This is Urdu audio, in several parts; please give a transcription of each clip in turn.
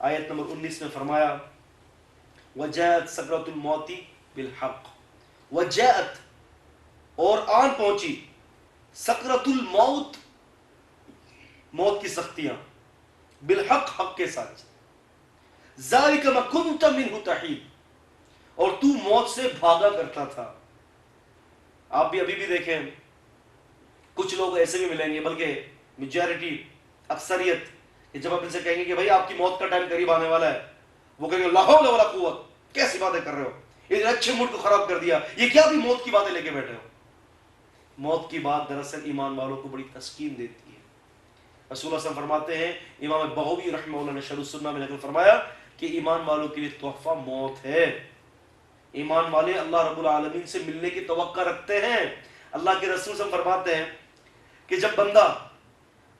آیت نمبر 19 میں فرمایا وَجَاءَتْ سَكْرَةُ الْمَوْتِ بِالْحَقِّ، وَجَاءَتْ اور آن پہنچی، سکرۃ الموت موت کی سختیاں، بالحق حق کے ساتھ، ذَلِكَ مَا كُنْتَ مِنْهُ تَحِيدُ اور تو موت سے بھاگا کرتا تھا۔ آپ بھی ابھی بھی دیکھیں کچھ لوگ ایسے بھی ملیں گے، بلکہ میجارٹی اکثریت، کہ جب آپ ان سے کہیں گے کہ بھائی آپ کی موت کا ٹائم قریب آنے والا ہے، وہ کہیں گے لا حول ولا قوت، کیسی باتیں کر رہے ہو، اتنے اچھے موڈ کو خراب کر دیا، یہ کیا بھی موت کی باتیں لے کے بیٹھے ہو۔ موت کی بات دراصل ایمان والوں کو بڑی تسکین دیتی ہے۔ رسول اللہ صلی اللہ علیہ وسلم فرماتے ہیں، امام بغوی رحمہ اللہ نے شرح السنہ میں نقل فرمایا کہ ایمان والوں کے لیے تحفہ موت ہے۔ ایمان والے اللہ رب العالمین سے ملنے کی توقع رکھتے ہیں۔ اللہ کے رسول صلی اللہ علیہ وسلم فرماتے ہیں کہ جب بندہ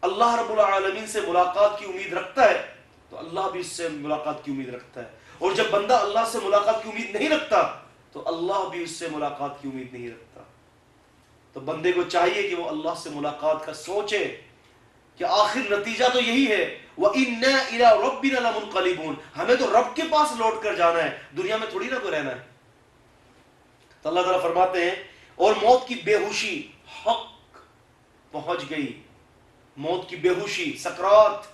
اللہ رب العالمین سے ملاقات کی امید رکھتا ہے تو اللہ بھی اس سے ملاقات کی امید رکھتا ہے، اور جب بندہ اللہ سے ملاقات کی امید نہیں رکھتا تو اللہ بھی اس سے ملاقات کی امید نہیں رکھتا۔ تو بندے کو چاہیے کہ وہ اللہ سے ملاقات کا سوچے کہ آخر نتیجہ تو یہی ہے، وَإِنَّا إِلَىٰ رَبِّنَا لَمُنْقَلِبُونَ، ہمیں تو رب کے پاس لوٹ کر جانا ہے، دنیا میں تھوڑی نہ کوئی رہنا ہے۔ تو اللہ تعالیٰ فرماتے ہیں اور موت کی بے ہوشی حق پہنچ گئی، موت کی بے ہوشی سکرات،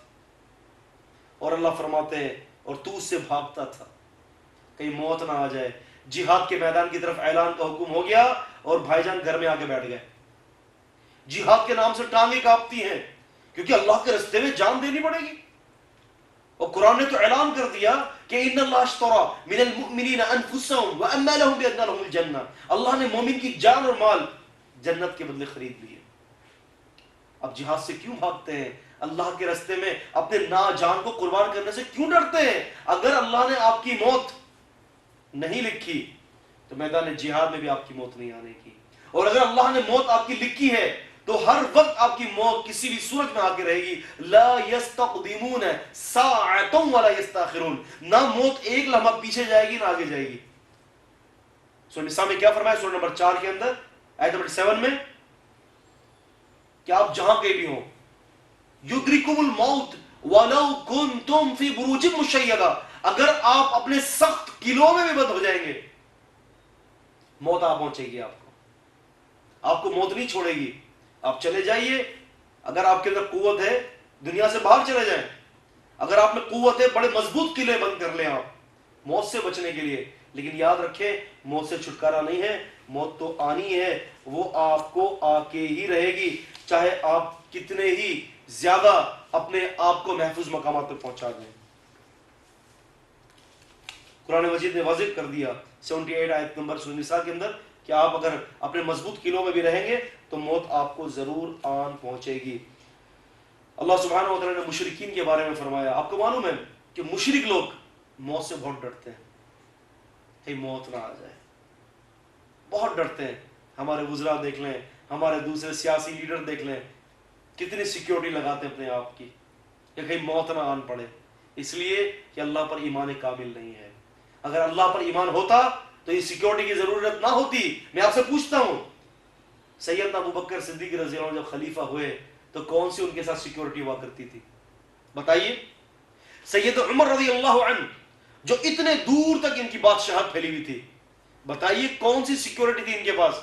اور اللہ فرماتے ہیں اور تو اس سے بھاگتا تھا کہیں موت نہ آ جائے۔ جہاد کے میدان کی طرف اعلان کا حکم ہو گیا اور بھائی جان گھر میں آ کے بیٹھ گئے۔ جہاد کے نام سے ٹانگیں کانپتی ہیں کیونکہ اللہ کے راستے میں جان دینی پڑے گی، اور قرآن نے تو اعلان کر دیا کہ ان اللہ اشترى من المؤمنین انفسهم واموالهم بان لهم الجنہ، اللہ نے مومن کی جان اور مال جنت کے بدلے خرید لیے۔ اب جہاد سے کیوں بھاگتے ہیں؟ اللہ کے راستے میں اپنے جان کو قربان کرنے سے کیوں ڈرتے ہیں؟ اگر اللہ نے آپ کی موت نہیں لکھی تو میدان جہاد میں بھی آپ کی موت نہیں آنے کی، اور اگر اللہ نے موت آپ کی لکھی ہے تو ہر وقت آپ کی موت کسی بھی صورت میں آ کے رہے گی۔ لا یستقدمون ساعۃ ولا یستاخرون، نہ موت ایک لمحہ پیچھے جائے گی نہ آگے جائے گی۔ سورہ نساء میں کیا فرمایا؟ سورہ نمبر 4 کے اندر آیت نمبر 7 میں کہ آپ جہاں کہیں بھی ہوں، یدرککم الموت ولو کنتم فی بروج مشیدہ، اگر آپ اپنے سخت قلعوں میں بھی بند ہو جائیں گے موت آ پہنچے گی آپ کو موت نہیں چھوڑے گی۔ آپ چلے جائیے، اگر آپ کے اندر قوت ہے دنیا سے باہر چلے جائیں، اگر آپ میں قوت ہے بڑے مضبوط قلعے بند کر لیں آپ موت سے بچنے کے لیے، لیکن یاد رکھیں موت سے چھٹکارا نہیں ہے، موت تو آنی ہے، وہ آپ کو آ کے ہی رہے گی، چاہے آپ کتنے ہی زیادہ اپنے آپ کو محفوظ مقامات تک پہنچا دیں۔ قرآن مجید نے واضح کر دیا 78 آیت نمبر سورہ نساء کے اندر کہ آپ اگر اپنے مضبوط قلعوں میں بھی رہیں گے تو موت آپ کو ضرور آن پہنچے گی۔ اللہ سبحانہ و تعالیٰ نے مشرکین کے بارے میں فرمایا، آپ کو معلوم ہے کہ مشرک لوگ موت سے بہت ڈرتے ہیں، کہیں موت نہ آ جائے، بہت ڈرتے ہیں۔ ہمارے وزراء دیکھ لیں، ہمارے دوسرے سیاسی لیڈر دیکھ لیں، کتنی سیکیورٹی لگاتے ہیں اپنے آپ کی کہ کہیں موت نہ آن پڑے، اس لیے کہ اللہ پر ایمان کامل نہیں ہے۔ اگر اللہ پر ایمان ہوتا تو یہ سیکیورٹی کی ضرورت نہ ہوتی۔ میں آپ سے پوچھتا ہوں، سیدنا ابوبکر صدیق رضی اللہ عنہ جب خلیفہ ہوئے تو کون سی ان کے ساتھ سیکیورٹی ہوا کرتی تھی؟ بتائیے۔ سید عمر رضی اللہ عنہ جو اتنے دور تک ان کی بادشاہت پھیلی ہوئی تھی، بتائیے کون سی سیکیورٹی تھی ان کے پاس؟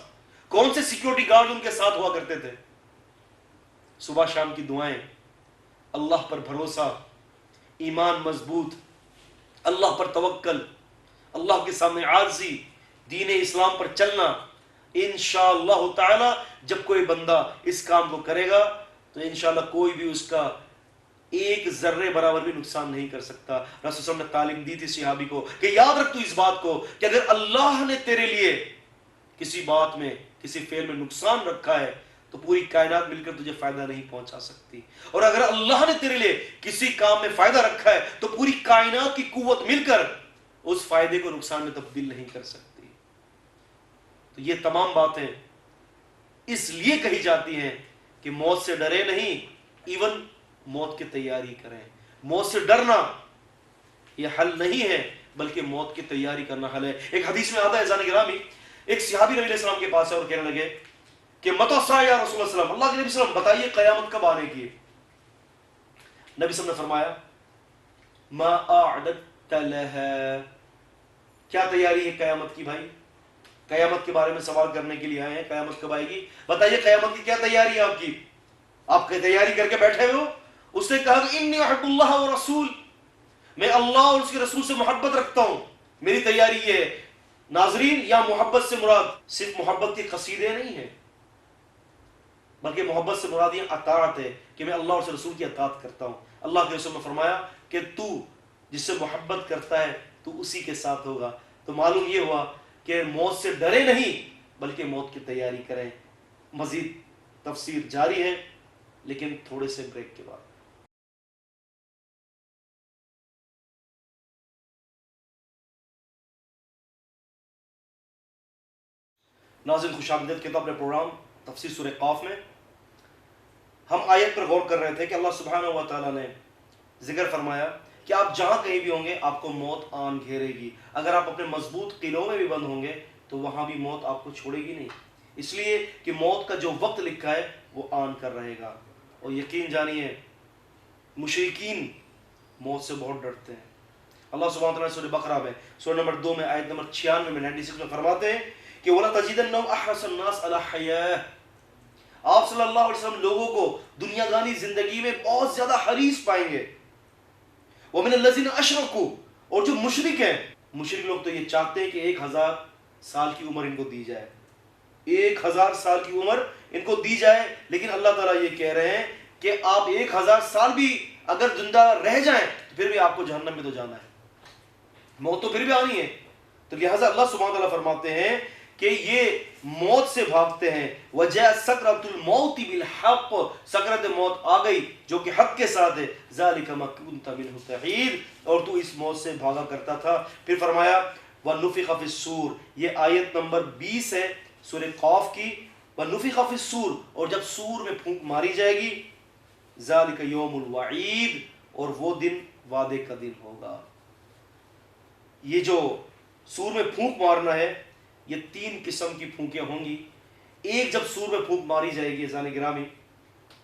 کون سے سیکیورٹی گارڈ ان کے ساتھ ہوا کرتے تھے؟ صبح شام کی دعائیں، اللہ پر بھروسہ، ایمان مضبوط، اللہ پر توکل، اللہ کے سامنے عاجزی، دین اسلام پر چلنا۔ انشاءاللہ تعالی جب کوئی بندہ اس کام کو کرے گا تو انشاءاللہ کوئی بھی اس کا ایک ذرے برابر بھی نقصان نہیں کر سکتا۔ رسول صلی اللہ علیہ وسلم نے تعلیم دی تھی صحابی کو کہ یاد رکھ تو اس بات کو کہ اگر اللہ نے تیرے لیے کسی بات میں کسی فعل میں نقصان رکھا ہے تو پوری کائنات مل کر تجھے فائدہ نہیں پہنچا سکتی، اور اگر اللہ نے تیرے لیے کسی کام میں فائدہ رکھا ہے تو پوری کائنات کی قوت مل کر اس فائدے کو نقصان میں تبدیل نہیں کر سکتی۔ تو یہ تمام باتیں اس لیے کہی جاتی ہیں کہ موت سے ڈرے نہیں، ایون موت کی تیاری کریں۔ موت سے ڈرنا یہ حل نہیں ہے بلکہ موت کی تیاری کرنا حل ہے۔ ایک حدیث میں آتا ہے عزیزان گرامی، ایک صحابی نبی علیہ السلام کے پاس ہے اور کہنے لگے کہ متی الساعہ یا رسول اللہ صلی اللہ علیہ وسلم، اللہ کے نبی صلی اللہ علیہ وسلم بتائیے قیامت کب آنے کی ہے؟ نبی صلی اللہ علیہ وسلم نے فرمایا ما اعددت لها، کیا تیاری ہے قیامت کی بھائی؟ قیامت کے بارے میں سوال کرنے کے لیے آئے ہیں، قیامت کب آئے گی؟ بتائیے قیامت کی کیا تیاری ہے آپ کی؟ آپ کی تیاری کر کے بیٹھے ہوئے ہو؟ اس نے کہا کہ انی احب اللہ ورسول، میں اللہ اور اس کے رسول سے محبت رکھتا ہوں، میری تیاری یہ ہے۔ ناظرین، یا محبت سے مراد صرف محبت کے قصیدے نہیں ہیں، بلکہ محبت سے مراد یہ اطاعت ہے کہ میں اللہ اور اس کے رسول کی اطاعت کرتا ہوں۔ اللہ کے رسول نے فرمایا کہ تو جس سے محبت کرتا ہے تو اسی کے ساتھ ہوگا۔ تو معلوم یہ ہوا کہ موت سے ڈرے نہیں بلکہ موت کی تیاری کریں۔ مزید تفسیر جاری ہے لیکن تھوڑے سے بریک کے بعد۔ ناظرین خوش آمدید کہتا اپنے پروگرام تفسیر سورہ قاف میں ہم آیت پر غور کر رہے تھے کہ اللہ سبحانہ و تعالیٰ نے ذکر فرمایا کہ آپ جہاں کہیں بھی ہوں گے آپ کو موت آن گھیرے گی۔ اگر آپ اپنے مضبوط قلعوں میں بھی بند ہوں گے تو وہاں بھی موت آپ کو چھوڑے گی نہیں، اس لیے کہ موت کا جو وقت لکھا ہے وہ آن کر رہے گا۔ اور یقین جانیے مشرکین موت سے بہت ڈرتے ہیں۔ اللہ سبحانہ و تعالیٰ سورہ بقرہ میں سورہ نمبر 2 میں آیت نمبر 96 میں 96 میں فرماتے ہیں کہ وَلَتَجِدَنَّهُمْ أَحْرَصَ النَّاسِ عَلَى حَيَاةٍ، آپ صلی اللہ علیہ وسلم لوگوں کو دنیا دانی زندگی میں بہت زیادہ حریص پائیں گے۔ وَمِنَ الَّذِينَ أَشْرَكُوا، اور جو مشرک ہیں، مشرک لوگ تو یہ چاہتے ہیں کہ 1000 سال کی عمر ان کو دی جائے، 1000 سال کی عمر ان کو دی جائے، لیکن اللہ تعالیٰ یہ کہہ رہے ہیں کہ آپ 1000 سال بھی اگر زندہ رہ جائیں تو پھر بھی آپ کو جہنم میں تو جانا ہے، موت تو پھر بھی آنی ہے۔ تو لہٰذا اللہ سبحانہ وتعالیٰ فرماتے ہیں کہ یہ موت سے بھاگتے ہیں۔ وَجَاءَ سَكْرَةُ الْمَوْتِ بِالْحَقِّ، سکرت موت آ گئی جو کہ حق کے ساتھ ہے۔ ذَلِكَ مَا كُنتَ مِنْهُ تَحِيدُ، اور تو اس موت سے بھاگا کرتا تھا۔ پھر فرمایا وَنُفِخَ فِي الصُّورِ، یہ آیت نمبر 20 ہے سورہ قاف کی۔ وَنُفِخَ فِي الصُّورِ، اور جب سور میں پھونک ماری جائے گی، ذَلِكَ يَوْمُ الْوَعِيدِ، اور وہ دن وعدے کا دن ہوگا۔ یہ جو سور میں پھونک مارنا ہے یہ 3 قسم کی پھونکیں ہوں گی۔ ایک جب سور میں پھونک ماری جائے گی عزیزان گرامی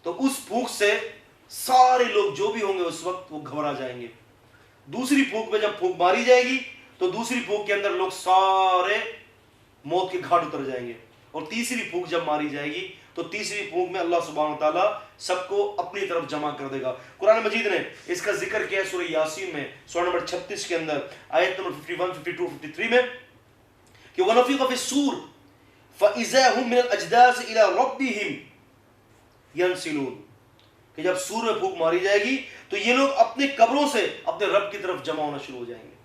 تو اس پھونک سے سارے لوگ جو بھی ہوں گے اس وقت وہ گھبرا جائیں گے۔ دوسری پھونک میں جب پھونک ماری جائے گی تو دوسری پھونک کے اندر لوگ سارے موت کے گھاٹ اتر جائیں گے، اور تیسری پھونک جب ماری جائے گی تو تیسری پھونک میں اللہ سبحانہ وتعالیٰ سب کو اپنی طرف جمع کر دے گا۔ قرآن مجید نے اس کا ذکر کیا ہے سورہ یاسین میں سورہ نمبر 36 کے اندر آیت نمبر 51، 52، 53 میں کہ وَنُفِخَ فِي الصُّورِ فَإِذَا هُمْ مِنَ الْأَجْدَاثِ إِلَىٰ رَبِّهِمْ يَنْسِلُونَ، کہ جب سور میں پھونک ماری جائے گی تو یہ لوگ اپنے قبروں سے اپنے رب کی طرف جمع ہونا شروع ہو جائیں گے۔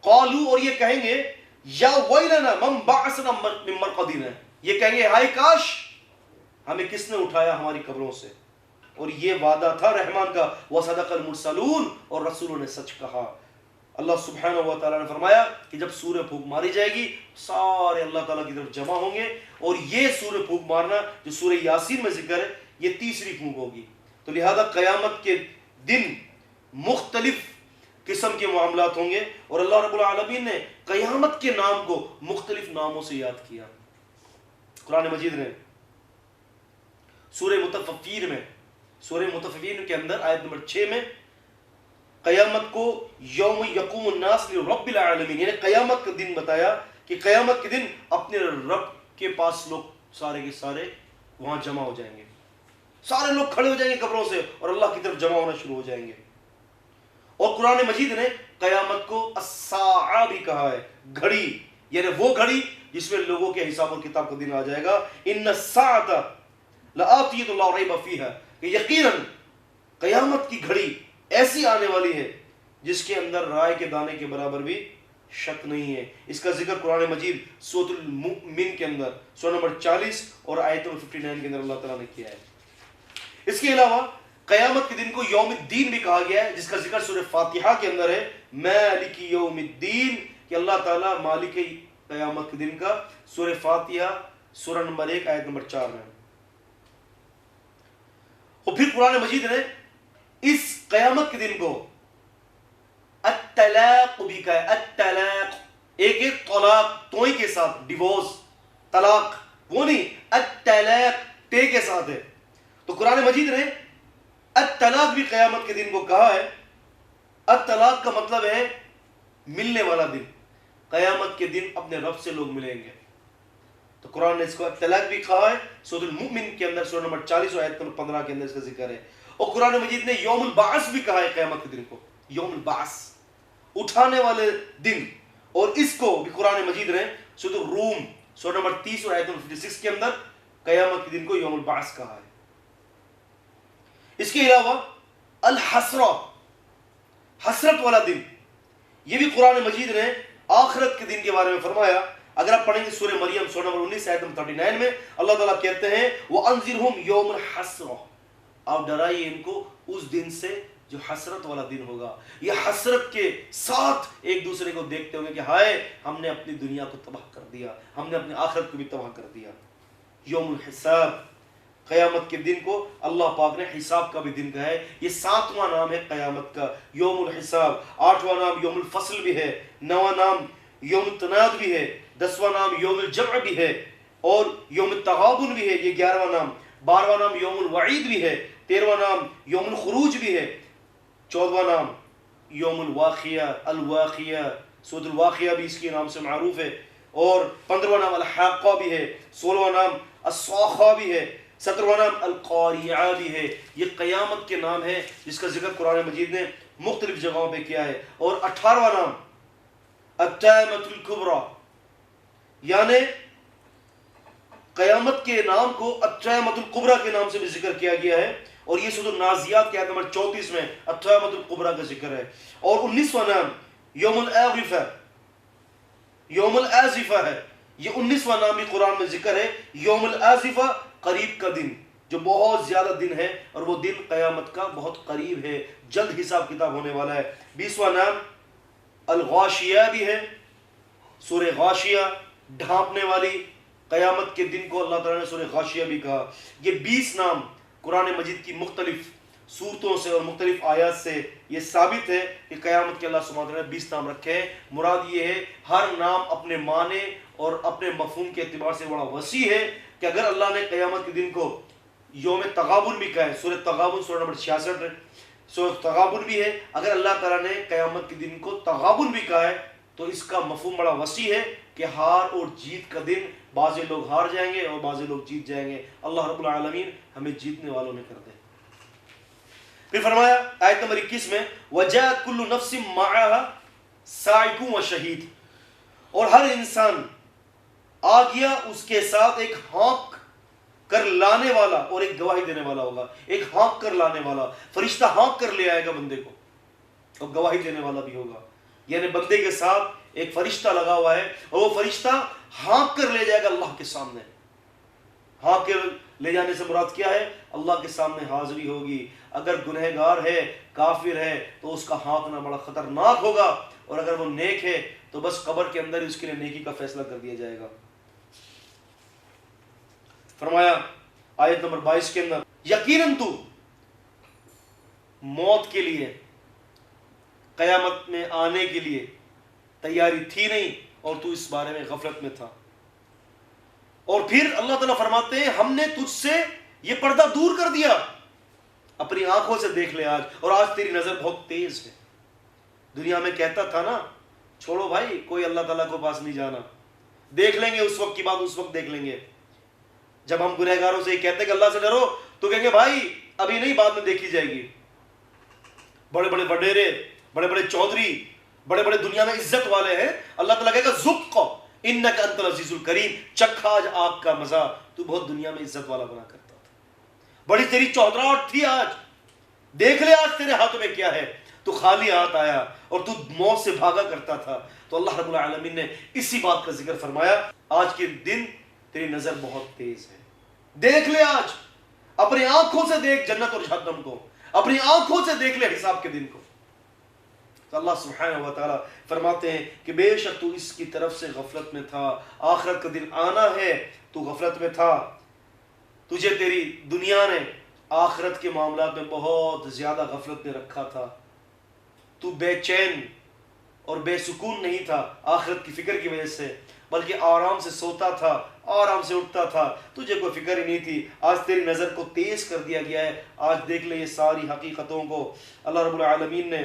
قالوا، اور یہ کہیں گے یا ویلنا من بعثنا من مرقدنا، یہ کہیں گے ہائے کاش ہمیں کس نے اٹھایا ہماری قبروں سے۔ اور یہ وعدہ تھا رحمان کا، وصدق المرسلون، اور رسولوں نے سچ کہا۔ اللہ سبحانہ و تعالیٰ نے فرمایا کہ جب سورہ پھونک ماری جائے گی سارے اللہ تعالیٰ کی طرف جمع ہوں گے، اور یہ سورہ پھونک مارنا جو سورہ یاسین میں ذکر ہے یہ تیسری پھونک ہوگی۔ تو لہذا قیامت کے دن مختلف قسم کے معاملات ہوں گے، اور اللہ رب العالمین نے قیامت کے نام کو مختلف ناموں سے یاد کیا۔ قرآن مجید نے سورہ مطففین میں، سورہ مطففین کے اندر آیت نمبر 6 میں قیامت کو یوم یقوم الناس لرب العالمین، یعنی قیامت کا دن بتایا کہ قیامت کے دن اپنے رب کے پاس لوگ سارے کے سارے وہاں جمع ہو جائیں گے، سارے لوگ کھڑے ہو جائیں گے قبروں سے اور اللہ کی طرف جمع ہونا شروع ہو جائیں گے۔ اور قرآن مجید نے قیامت کو الساعہ بھی کہا ہے، گھڑی، یعنی وہ گھڑی جس میں لوگوں کے حساب اور کتاب کا دن آ جائے گا۔ ان الساعۃ لآتیۃ لا ریب فیہا، کہ یقیناً قیامت کی گھڑی ایسی آنے والی ہے جس کے اندر رائے کے دانے کے برابر بھی شک نہیں ہے۔ اس کا ذکر قرآن مجید سورۃ المؤمن کے اندر سورہ نمبر 40 اور آیت نمبر 59 کے اندر اللہ تعالیٰ نے کیا ہے۔ اس کے علاوہ قیامت کے دن کو یوم الدین بھی کہا گیا ہے، جس کا ذکر سورہ فاتحہ کے اندر ہے، مالک یوم الدین، کہ اللہ تعالیٰ مالک قیامت کے دن کا، سورہ فاتحہ سورہ نمبر 1 آیت نمبر 4 میں۔ اور پھر قرآن مجید نے اس قیامت کے دن کو الطلاق بھی کہا ہے، الطلاق، ایک طلاق توئی کے ساتھ، ڈیورس، طلاق وہ نہیں، الطلاق تے کے ساتھ ہے۔ تو قرآن مجید نے الطلاق بھی قیامت کے دن کو کہا ہے، الطلاق کا مطلب ہے ملنے والا دن، قیامت کے دن اپنے رب سے لوگ ملیں گے. تو قرآن نے اس کو طلاق بھی کہا ہے، سورۃ المؤمن کے اندر سورہ نمبر 40 اور آیت نمبر 15 کے اندر اس کا ذکر ہے. اور قرآن مجید نے یوم البعث بھی کہا ہے قیامت کے دن کو، یوم البعث اٹھانے والے دن. اور اس کو بھی قرآن مجید نے سورۃ الروم سورہ نمبر 30 اور آیت نمبر 56 کے اندر قیامت کے دن کو یوم البعث کہا ہے. اس کے علاوہ الحسرہ، حسرت والا دن، یہ بھی قرآن مجید نے آخرت کے دن کے بارے میں فرمایا. اگر آپ پڑھیں گے سورہ مریم سورہ نمبر 19 آیت نمبر 39 میں اللہ تعالیٰ کہتے ہیں وَأَنذِرْهُمْ يَوْمَ الْحَسْرَةِ، آپ ڈرائیے ان کو اس دن سے جو حسرت والا دن ہوگا. یہ حسرت کے ساتھ ایک دوسرے کو دیکھتے ہوں گے کہ ہائے ہم نے اپنی دنیا کو تباہ کر دیا، ہم نے اپنی آخرت کو بھی تباہ کر دیا. یوم الحساب، قیامت کے دن کو اللہ پاک نے حساب کا بھی دن کہا ہے. یہ 7واں نام ہے قیامت کا، یوم الحساب. 8واں نام یوم الفصل بھی ہے، 9واں نام یوم التناد بھی ہے، 10واں نام یوم الجمع بھی ہے، اور یوم التغابن بھی ہے یہ 11واں نام. 12واں نام یوم الوعید بھی ہے، 13واں نام یوم الخروج بھی ہے، 14واں نام یوم الواقعہ، الواقعہ سورۃ الواقعہ بھی اس کے نام سے معروف ہے، اور 15واں نام الحاقہ بھی ہے، 16واں نام الصاخہ بھی ہے، 17واں نام القاریعہ بھی ہے. یہ قیامت کے نام ہے جس کا ذکر قرآن مجید نے مختلف جگہوں پہ کیا ہے. اور 18واں نام الطامۃ الکبریٰ، یعنی قیامت کے نام کو الطامۃ الکبریٰ کے نام سے بھی ذکر کیا گیا ہے. اور یہ سورۃ النازعات کے آیت نمبر 34 میں الطامۃ الکبریٰ کا ذکر ہے. اور 19واں نام یوم الآزفہ، یوم الآزفہ ہے. یہ 19واں نام بھی قرآن میں ذکر ہے، یوم الآزفہ، قریب کا دن، جو بہت زیادہ دن ہے، اور وہ دن قیامت کا بہت قریب ہے، جلد حساب کتاب ہونے والا ہے. 20واں نام الغاشیہ بھی ہے، سورہ غاشیہ، ڈھانپنے والی. قیامت کے دن کو اللہ تعالیٰ نے سورہ غاشیہ بھی کہا. یہ 20 نام قرآن مجید کی مختلف صورتوں سے اور مختلف آیات سے یہ ثابت ہے کہ قیامت کے اللہ سبحانہ وتعالیٰ نے 20 نام رکھے ہیں. مراد یہ ہے ہر نام اپنے معنی اور اپنے مفہوم کے اعتبار سے بڑا وسیع ہے کہ اگر اللہ نے قیامت کے دن کو یوم تغابن بھی کہا ہے، سورہ تغابن سورہ نمبر 66 سورہ تغابن بھی ہے، اگر اللہ تعالیٰ نے قیامت کے دن کو تغابن بھی کہا ہے تو اس کا مفہوم بڑا وسیع ہے کہ ہار اور جیت کا دن، بعض لوگ ہار جائیں گے اور بعض لوگ جیت جائیں گے. اللہ رب العالمین ہمیں جیتنے والوں میں کر دے. پھر فرمایا آیت نمبر 21 میں وَجَاءَتْ كُلُّ نَفْسٍ مَعَهَا سَائِقٌ وَشَهِيدٌ، اور ہر انسان آ گیا اس کے ساتھ ایک ہانک کر لانے والا اور ایک گواہی دینے والا ہوگا. ایک ہانک کر لانے والا، فرشتہ ہانک کر لے آئے گا بندے کو، اور گواہی دینے والا بھی ہوگا. یعنی بندے کے ساتھ ایک فرشتہ لگا ہوا ہے اور وہ فرشتہ ہانک کر لے جائے گا اللہ کے سامنے. ہانک کر لے جانے سے مراد کیا ہے؟ اللہ کے سامنے حاضری ہوگی. اگر گنہگار ہے، کافر ہے، تو اس کا ہانکنا بڑا خطرناک ہوگا، اور اگر وہ نیک ہے تو بس قبر کے اندر اس کے لیے نیکی کا فیصلہ کر دیا جائے گا. فرمایا آیت نمبر 22 کے اندر یقیناً تو موت کے لیے، قیامت میں آنے کے لیے تیاری تھی نہیں، اور تو اس بارے میں غفلت میں تھا. اور پھر اللہ تعالیٰ فرماتے ہیں ہم نے تجھ سے یہ پردہ دور کر دیا، اپنی آنکھوں سے دیکھ لے آج، اور آج تیری نظر بہت تیز ہے. دنیا میں کہتا تھا نا چھوڑو بھائی کوئی اللہ تعالیٰ کو پاس نہیں جانا، دیکھ لیں گے اس وقت کی بات اس وقت دیکھ لیں گے. جب ہم گنہگاروں سے یہ کہتے ہیں کہ اللہ سے ڈرو تو کہیں گے بھائی ابھی نہیں، بعد میں دیکھی جائے گی. بڑے بڑے وڈیرے، بڑے بڑے چودھری، بڑے بڑے دنیا میں عزت والے ہیں، اللہ تعالیٰ کہے گا ذُقْ اِنَّكَ أَنْتَ الْعَزِيزُ الْكَرِيمُ، چکھا آج آگ کا مزہ، تو بہت دنیا میں عزت والا بنا کرتا تھا، بڑی تیری چودراہٹ تھی، آج دیکھ لے آج تیرے ہاتھ میں کیا ہے. تو خالی ہاتھ آیا اور تو موت سے بھاگا کرتا تھا. تو اللہ رب العالمین نے اسی بات کا ذکر فرمایا آج کے دن تیری نظر بہت تیز ہے، دیکھ لے آج، اپنی آنکھوں سے دیکھ جنت اور جہنم کو، اپنی آنکھوں سے دیکھ لے حساب کے دن کو. تو اللہ سبحانہ و تعالیٰ فرماتے ہیں کہ بے شک تو اس کی طرف سے غفلت میں تھا، آخرت کا دن آنا ہے تو غفلت میں تھا. تجھے تیری دنیا نے آخرت کے معاملات میں بہت زیادہ غفلت میں رکھا تھا. تو بے چین اور بے سکون نہیں تھا آخرت کی فکر کی وجہ سے، بلکہ آرام سے سوتا تھا، آرام سے اٹھتا تھا، تجھے کوئی فکر ہی نہیں تھی. آج تیری نظر کو تیز کر دیا گیا ہے. آج دیکھ لے یہ ساری حقیقتوں کو اللہ رب العالمین نے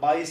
22